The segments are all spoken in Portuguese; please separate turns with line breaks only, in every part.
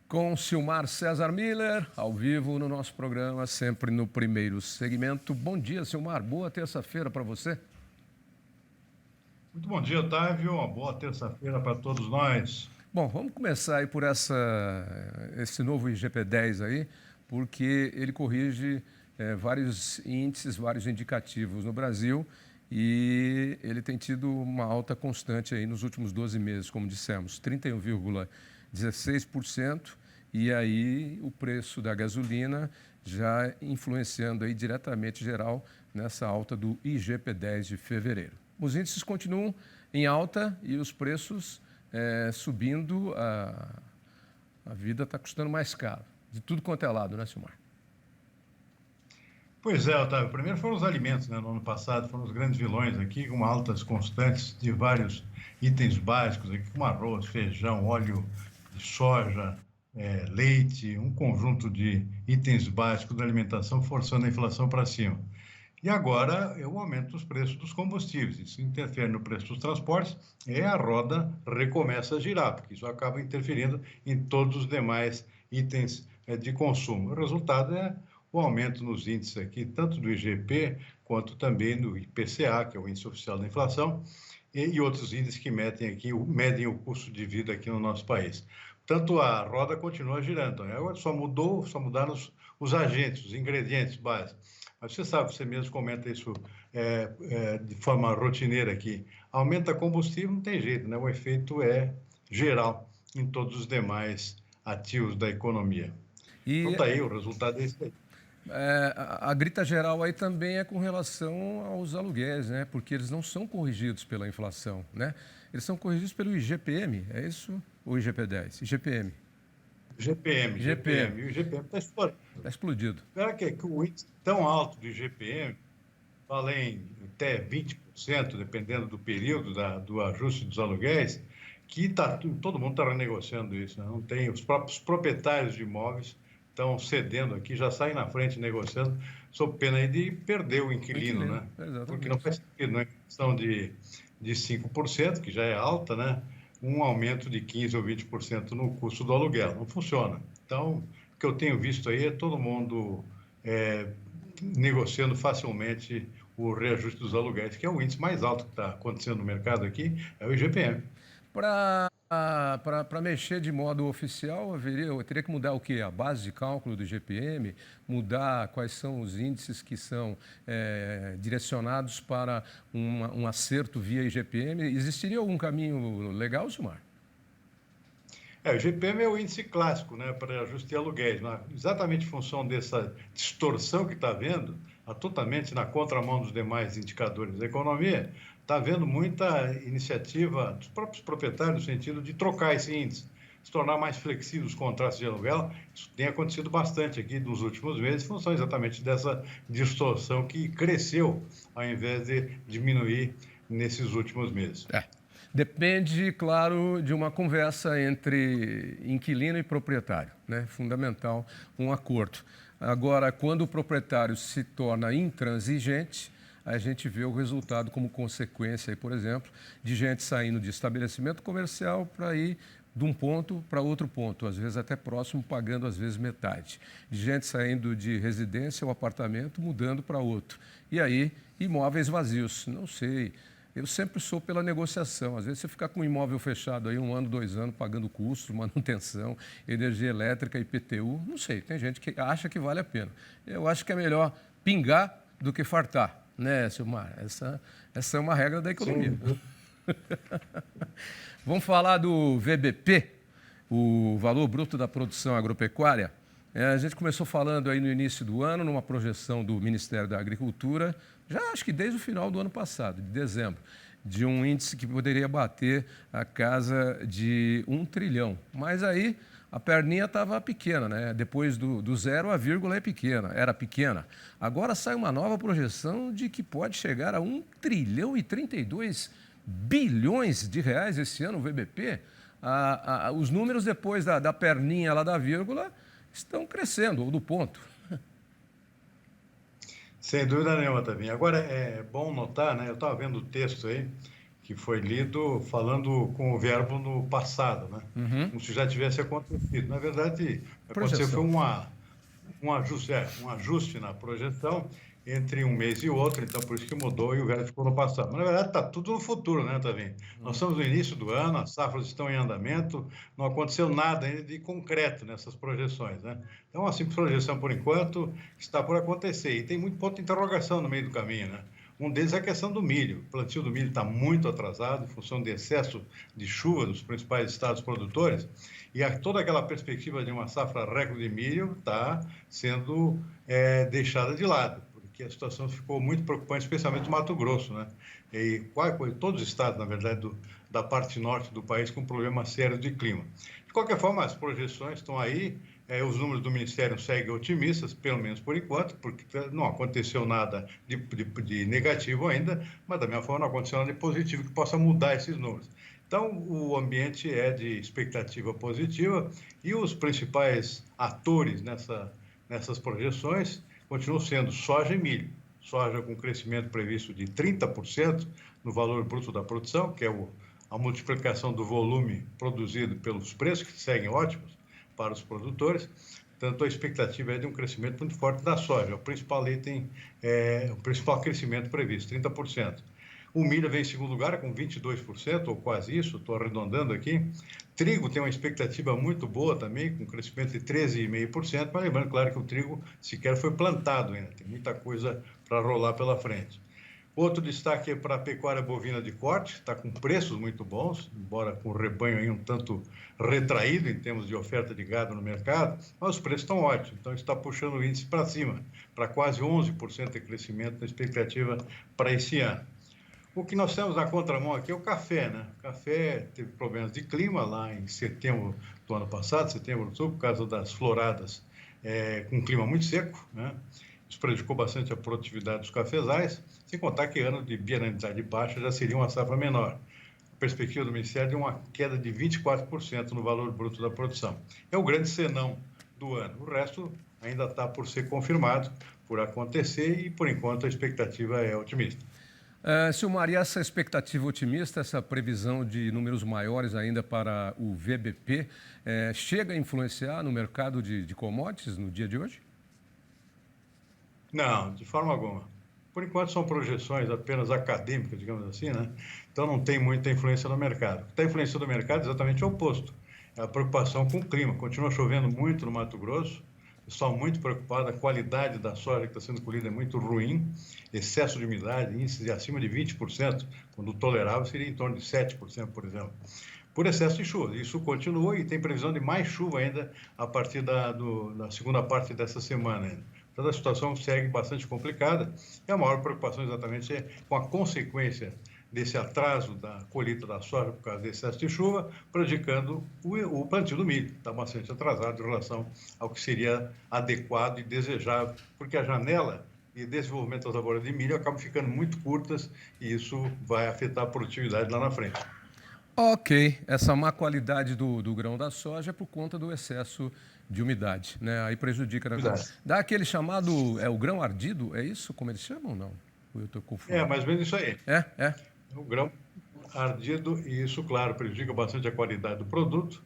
Com Silmar César Miller, ao vivo no nosso programa, sempre no primeiro segmento. Bom dia, Silmar. Boa terça-feira para você.
Muito bom dia, Otávio. Uma boa terça-feira para todos nós.
Bom, vamos começar aí por esse novo IGP-10 aí, porque ele corrige vários índices, vários indicativos no Brasil e ele tem tido uma alta constante aí nos últimos 12 meses, como dissemos, 31,16%, e aí o preço da gasolina já influenciando aí diretamente geral nessa alta do IGP-10 de fevereiro. Os índices continuam em alta e os preços subindo, a vida está custando mais caro. De tudo quanto é lado, né, Silmar?
Pois é, Otávio. Primeiro foram os alimentos, né? No ano passado foram os grandes vilões aqui, com altas constantes de vários itens básicos, aqui, como arroz, feijão, óleo de soja, leite, um conjunto de itens básicos da alimentação forçando a inflação para cima. E agora é o aumento dos preços dos combustíveis. Isso interfere no preço dos transportes e a roda recomeça a girar, porque isso acaba interferindo em todos os demais itens de consumo. O resultado é o aumento nos índices aqui, tanto do IGP quanto também do IPCA, que é o índice oficial da inflação, e outros índices que medem o custo de vida aqui no nosso país. Tanto a roda continua girando, né? Agora só mudaram os agentes, os ingredientes básicos. Mas você sabe, você mesmo comenta isso de forma rotineira aqui. Aumenta combustível, não tem jeito, né? O efeito é geral em todos os demais ativos da economia. Então
E
tá aí, o resultado é esse aí.
a grita geral aí também é com relação aos aluguéis, né? Porque eles não são corrigidos pela inflação, né? Eles são corrigidos pelo IGPM, é isso? Ou IGP-10? IGPM.
GPM,
IGPM.
GPM. E o GPM está estourando.
Está explodido.
Será que o índice tão alto do IGPM, além até 20%, dependendo do período do ajuste dos aluguéis, que todo mundo está renegociando isso, né? Não tem, os próprios proprietários de imóveis estão cedendo aqui, já saem na frente negociando, sob pena aí de perder o
O
inquilino,
inquilino,
né? Porque não
exatamente.
faz sentido, né? Questão de 5%, que já é alta, né? Um aumento de 15% ou 20% no custo do aluguel. Não funciona. Então, o que eu tenho visto aí é todo mundo é, negociando facilmente o reajuste dos aluguéis, que é o índice mais alto que está acontecendo no mercado aqui, é o IGPM.
Para mexer de modo oficial, eu teria que mudar o quê? A base de cálculo do IGPM, mudar quais são os índices que são direcionados para um acerto via IGPM. Existiria algum caminho legal, Silmar?
O IGPM é o índice clássico, né, para ajuste de aluguéis, né? Exatamente em função dessa distorção que está havendo, totalmente na contramão dos demais indicadores da economia, está havendo muita iniciativa dos próprios proprietários no sentido de trocar esse índice, se tornar mais flexível os contratos de aluguel. Isso tem acontecido bastante aqui nos últimos meses, em função exatamente dessa distorção que cresceu ao invés de diminuir nesses últimos meses.
Depende, claro, de uma conversa entre inquilino e proprietário, né? Fundamental um acordo. Agora, quando o proprietário se torna intransigente, a gente vê o resultado como consequência, aí, por exemplo, de gente saindo de estabelecimento comercial para ir de um ponto para outro ponto, às vezes até próximo, pagando às vezes metade. De gente saindo de residência ou apartamento, mudando para outro. E aí, imóveis vazios. Não sei. Eu sempre sou pela negociação. Às vezes você ficar com um imóvel fechado aí 1 ano, 2 anos, pagando custos, manutenção, energia elétrica, IPTU, não sei. Tem gente que acha que vale a pena. Eu acho que é melhor pingar do que fartar, né, Silmar? Essa é uma regra da economia.
Sim.
Vamos falar do VBP, o Valor Bruto da Produção Agropecuária. A gente começou falando aí no início do ano, numa projeção do Ministério da Agricultura, já acho que desde o final do ano passado, de dezembro, de um índice que poderia bater a casa de 1 trilhão. Mas aí a perninha estava pequena, né? Depois do zero, a vírgula é pequena, era pequena. Agora sai uma nova projeção de que pode chegar a 1 trilhão e 32 bilhões de reais esse ano, o VBP. Os números depois da perninha lá da vírgula estão crescendo, ou do ponto.
Sem dúvida nenhuma também. Agora, é bom notar, né? Eu estava vendo o texto aí, que foi lido falando com o verbo no passado, né? Como se já tivesse acontecido. Na verdade, aconteceu foi
Projeção.
um ajuste na projeção entre um mês e outro, então por isso que mudou e o verbo ficou no passado. Mas, na verdade, está tudo no futuro, né, Tavim? Nós estamos no início do ano, as safras estão em andamento, não aconteceu nada ainda de concreto nessas projeções, né? Então, uma simples projeção, por enquanto, está por acontecer. E tem muito ponto de interrogação no meio do caminho, né? Um deles é a questão do milho. O plantio do milho está muito atrasado, em função de excesso de chuva dos principais estados produtores, e toda aquela perspectiva de uma safra recorde de milho está sendo deixada de lado, porque a situação ficou muito preocupante, especialmente no Mato Grosso, né? E todos os estados, na verdade, da parte norte do país com problemas sérios de clima. De qualquer forma, as projeções estão aí, os números do Ministério seguem otimistas, pelo menos por enquanto, porque não aconteceu nada de negativo ainda, mas da mesma forma não aconteceu nada de positivo que possa mudar esses números. Então, o ambiente é de expectativa positiva e os principais atores nessas projeções continuam sendo soja e milho. Soja com crescimento previsto de 30% no valor bruto da produção, que é a multiplicação do volume produzido pelos preços, que seguem ótimos para os produtores. Tanto a expectativa é de um crescimento muito forte da soja. O principal item o principal crescimento previsto, 30%. O milho vem em segundo lugar, com 22%, ou quase isso, estou arredondando aqui. Trigo tem uma expectativa muito boa também, com crescimento de 13,5%, mas lembrando, claro, que o trigo sequer foi plantado ainda, tem muita coisa para rolar pela frente. Outro destaque é para a pecuária bovina de corte, está com preços muito bons, embora com o rebanho aí um tanto retraído em termos de oferta de gado no mercado, mas os preços estão ótimos, então está puxando o índice para cima, para quase 11% de crescimento na expectativa para esse ano. O que nós temos na contramão aqui é o café, né? O café teve problemas de clima lá em setembro do ano passado, setembro, outubro, por causa das floradas com um clima muito seco, né? Isso prejudicou bastante a produtividade dos cafezais, sem contar que ano de bienalidade baixa já seria uma safra menor. A perspectiva do Ministério é uma queda de 24% no valor bruto da produção. É o grande senão do ano. O resto ainda está por ser confirmado, por acontecer, e por enquanto a expectativa é otimista.
Silmar, e essa expectativa otimista, essa previsão de números maiores ainda para o VBP, chega a influenciar no mercado de commodities no dia de hoje?
Não, de forma alguma. Por enquanto são projeções apenas acadêmicas, digamos assim, né? Então não tem muita influência no mercado. O que está influenciando o mercado é exatamente o oposto. É a preocupação com o clima. Continua chovendo muito no Mato Grosso, pessoal muito preocupado, a qualidade da soja que está sendo colhida é muito ruim, excesso de umidade, índices de acima de 20%, quando tolerável seria em torno de 7%, por exemplo, por excesso de chuva. Isso continua e tem previsão de mais chuva ainda a partir da segunda parte dessa semana ainda. Então a situação segue bastante complicada e a maior preocupação exatamente é com a consequência desse atraso da colheita da soja por causa desse excesso de chuva, prejudicando o plantio do milho. Está bastante atrasado em relação ao que seria adequado e desejável, porque a janela de desenvolvimento das lavouras de milho acaba ficando muito curtas e isso vai afetar a produtividade lá na frente.
Ok, essa má qualidade do grão da soja é por conta do excesso de umidade, né? Aí prejudica. Dá aquele chamado, o grão ardido, é isso como eles chamam ou não? Eu estou confundindo.
Mais ou menos isso aí.
É.
O grão ardido, e isso, claro, prejudica bastante a qualidade do produto.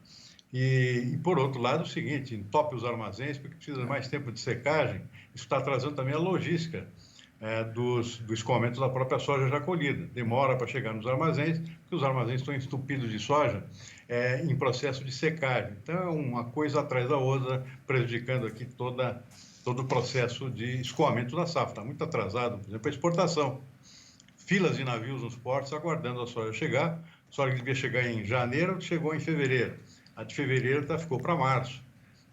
E por outro lado, o seguinte, entope os armazéns, porque precisa de mais tempo de secagem. Isso está atrasando também a logística do escoamento da própria soja já colhida. Demora para chegar nos armazéns, porque os armazéns estão entupidos de soja em processo de secagem. Então, uma coisa atrás da outra, prejudicando aqui todo o processo de escoamento da safra. Está muito atrasado, por exemplo, a exportação. Filas de navios nos portos aguardando a soja chegar. A soja que devia chegar em janeiro, chegou em fevereiro. A de fevereiro ficou para março.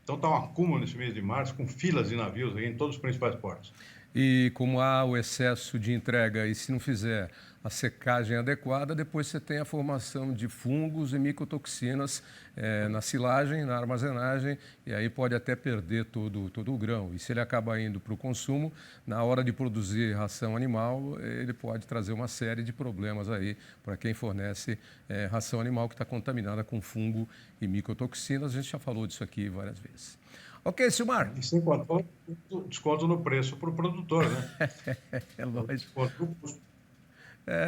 Então está um acúmulo nesse mês de março, com filas de navios aí em todos os principais portos.
E como há o excesso de entrega e se não fizer a secagem adequada, depois você tem a formação de fungos e micotoxinas na silagem, na armazenagem, e aí pode até perder todo o grão. E se ele acaba indo para o consumo, na hora de produzir ração animal, ele pode trazer uma série de problemas aí para quem fornece ração animal que está contaminada com fungo e micotoxinas. A gente já falou disso aqui várias vezes. Ok, Silmar.
E sem contar o desconto no preço para o produtor, né?
É lógico.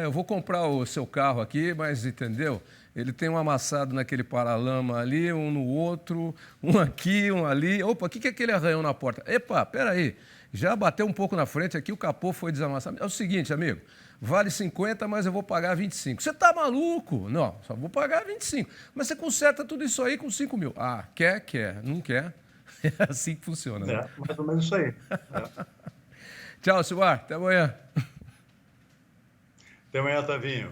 eu vou comprar o seu carro aqui, mas entendeu? Ele tem um amassado naquele paralama ali, um no outro, um aqui, um ali. Opa, o que é aquele arranhão na porta? Epa, peraí, já bateu um pouco na frente aqui, o capô foi desamassado. É o seguinte, amigo, vale 50, mas eu vou pagar 25. Você tá maluco? Não, só vou pagar 25. Mas você conserta tudo isso aí com 5 mil. Ah, quer, não quer. É assim que funciona. Né?
Mais ou menos isso aí.
Tchau, Silmar, até amanhã.
Até amanhã, Tavinho.